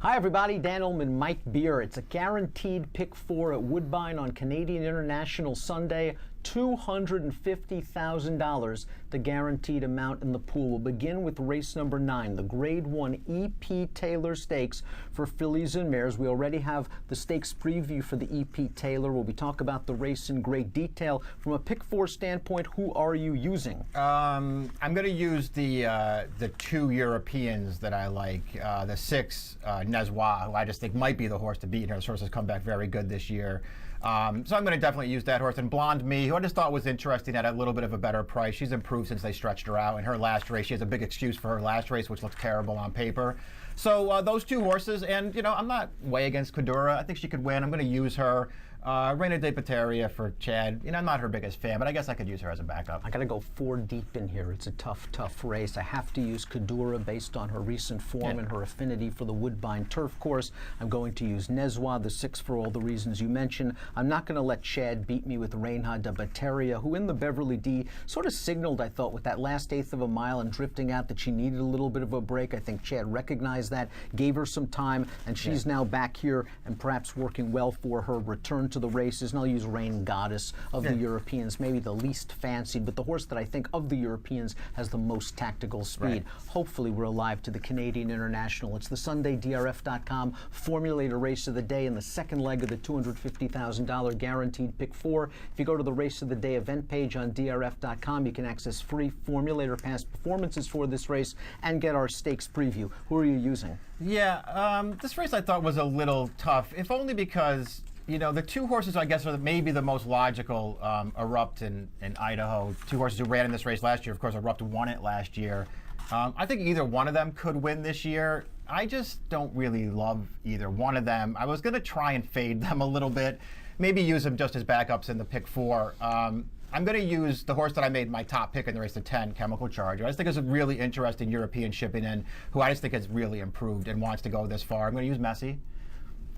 Hi everybody, Dan Illman Mike Beer. It's a guaranteed pick 4 at Woodbine on Canadian International Sunday. $250,000, the guaranteed amount in the pool. We'll begin with race number 9, the Grade 1 E.P. Taylor Stakes for fillies and mares. We already have the stakes preview for the E.P. Taylor. We'll be talking about the race in great detail. From a pick 4 standpoint, who are you using? I'm going to use the two Europeans that I like. The 6, Nezwa, who I just think might be the horse to beat. Her horse has come back very good this year. So I'm going to definitely use that horse. And Blonde Me, who I just thought was interesting at a little bit of a better price. She's improved since they stretched her out. In her last race, she has a big excuse for her last race, which looks terrible on paper. So those two horses, and I'm not way against Cadura. I think she could win. I'm going to use her. Reina de Pateria for Chad. I'm not her biggest fan, but I guess I could use her as a backup. I got to go 4 deep in here. It's a tough race. I have to use Cadura based on her recent form and her affinity for the Woodbine turf course. I'm going to use Nezwa, the 6, for all the reasons you mentioned. I'm not going to let Chad beat me with Reina de Pateria, who in the Beverly D sort of signaled, I thought, with that last 1/8 of a mile and drifting out that she needed a little bit of a break. I think Chad recognized that, gave her some time, and she's now back here and perhaps working well for her return to the races. And I'll use Rain Goddess of the Europeans, maybe the least fancied, but the horse that I think of the Europeans has the most tactical speed. Hopefully we're alive to the Canadian International. It's the Sunday DRF.com formulator race of the day in the second leg of the $250,000 guaranteed pick 4. If you go to the race of the day event page on DRF.com, you can access free formulator past performances for this race and get our stakes preview. Who are you using? Yeah, this race I thought was a little tough, if only because the two horses, I guess, are maybe the most logical. Erupt and Idaho, two horses who ran in this race last year. Of course, Erupt won it last year. I think either one of them could win this year. I just don't really love either one of them. I was going to try and fade them a little bit, maybe use them just as backups in the pick 4. I'm going to use the horse that I made my top pick in the race, the 10, Chemical Charger. I just think it's a really interesting European shipping in, who I just think has really improved and wants to go this far. I'm going to use Messi.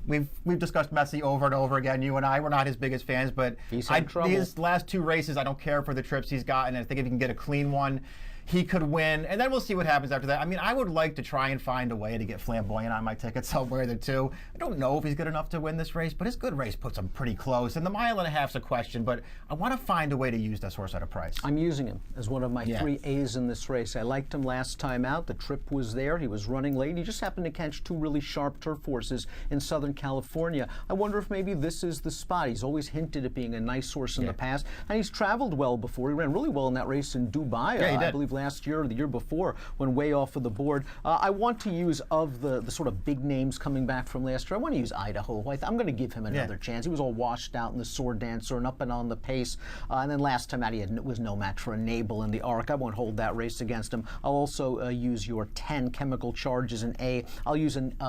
We've discussed Messi over and over again. You and I, we're not his biggest fans, but these last 2 races, I don't care for the trips he's gotten. I think if he can get a clean one, he could win, and then we'll see what happens after that. I mean, I would like to try and find a way to get Flamboyant on my ticket somewhere there too. I don't know if he's good enough to win this race, but his good race puts him pretty close, and the 1.5's a question, but I want to find a way to use this horse at a price. I'm using him as one of my 3 A's in this race. I liked him last time out. The trip was there. He was running late. He just happened to catch 2 really sharp turf horses in Southern California. I wonder if maybe this is the spot. He's always hinted at being a nice horse in the past, and he's traveled well before. He ran really well in that race in Dubai, I believe last year or the year before, when way off of the board. I want to use, of the sort of big names coming back from last year, I want to use Idaho. I'm going to give him another chance. He was all washed out in the Sword Dancer and up and on the pace. And then last time out, was no match for Enable in the Arc. I won't hold that race against him. I'll also use your 10 Chemical Charges in A. I'll use Erupt,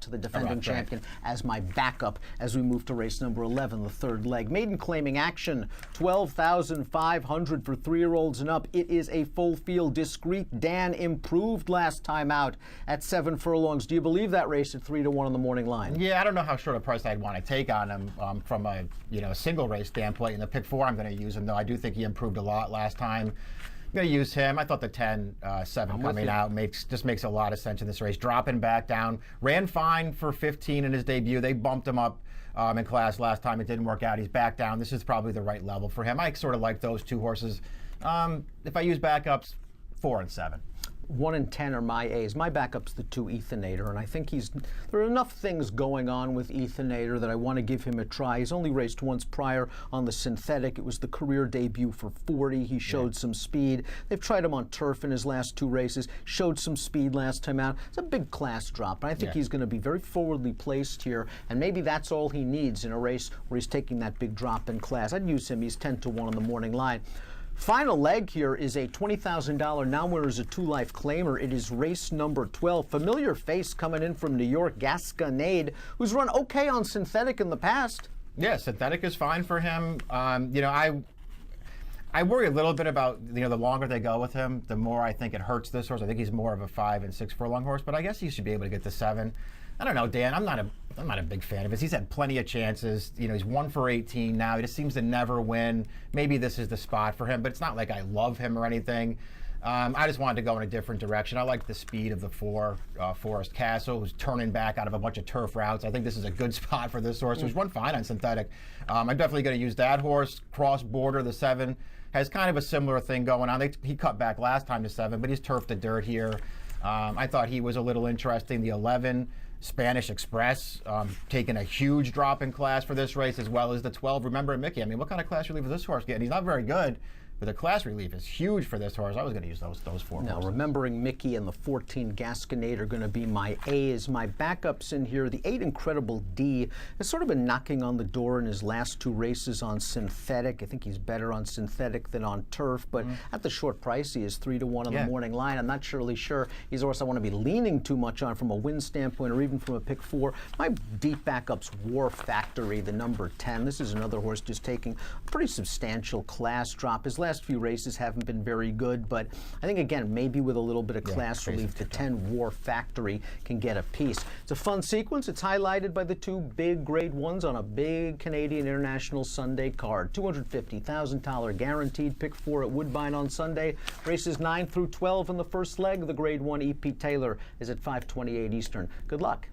the defending champion, as my backup as we move to race number 11, the 3rd leg. Maiden claiming action, $12,500 for 3-year-olds and up. It is a full field, discreet. Dan improved last time out at 7 furlongs. Do you believe that race at 3-1 on the morning line? Yeah, I don't know how short a price I'd want to take on him from a single race standpoint. In the pick 4, I'm going to use him, though. I do think he improved a lot last time. I'm going to use him. I thought the 10-7 coming out just makes a lot of sense in this race. Dropping back down. Ran fine for 15 in his debut. They bumped him up in class last time. It didn't work out. He's back down. This is probably the right level for him. I sort of like those 2 horses. If I use backups, 4 and 7. 1 and 10 are my A's. My backup's the 2 Ethanator, and I think there are enough things going on with Ethanator that I want to give him a try. He's only raced once prior on the synthetic. It was the career debut for 40. He showed some speed. They've tried him on turf in his last 2 races. Showed some speed last time out. It's a big class drop, and I think he's going to be very forwardly placed here, and maybe that's all he needs in a race where he's taking that big drop in class. I'd use him. He's 10-1 on the morning line. Final leg here is a $20,000 non-winner is a 2-life claimer. It is race number 12. Familiar face coming in from New York, Gasconade, who's run okay on synthetic in the past. Yeah, synthetic is fine for him. I worry a little bit about, the longer they go with him, the more I think it hurts this horse. I think he's more of a 5 and 6 furlong horse, but I guess he should be able to get to 7. I don't know, Dan. I'm not a big fan of his. He's had plenty of chances. He's 1 for 18 now. He just seems to never win. Maybe this is the spot for him, but it's not like I love him or anything. I just wanted to go in a different direction. I like the speed of the 4, Forest Castle, who's turning back out of a bunch of turf routes. I think this is a good spot for this horse. There's one fine on synthetic. I'm definitely going to use that horse. Cross Border, the 7, has kind of a similar thing going on. He cut back last time to 7, but he's turfed the dirt here. I thought he was a little interesting. The 11, Spanish Express, taking a huge drop in class for this race, as well as the 12. Remember Mickey, I mean, what kind of class relief is this horse getting? He's not very good, but the class relief is huge for this horse. I was going to use those 4 Now, horses. remembering Mickey and the 14 Gasconade are going to be my A's. My backups in here, the 8 Incredible D has sort of been knocking on the door in his last 2 races on synthetic. I think he's better on synthetic than on turf, but at the short price, he is 3-1 on the morning line. I'm not really sure he's a horse I want to be leaning too much on from a win standpoint or even from a pick 4. My deep backups, War Factory, the number 10. This is another horse just taking a pretty substantial class drop. His last few races haven't been very good, but I think, again, maybe with a little bit of class relief, the 10 War Factory can get a piece. It's a fun sequence. It's highlighted by the 2 big grade 1s on a big Canadian International Sunday card. $250,000 guaranteed pick 4 at Woodbine on Sunday. Races 9 through 12 in the first leg. The grade 1 E.P. Taylor is at 5:28 Eastern. Good luck.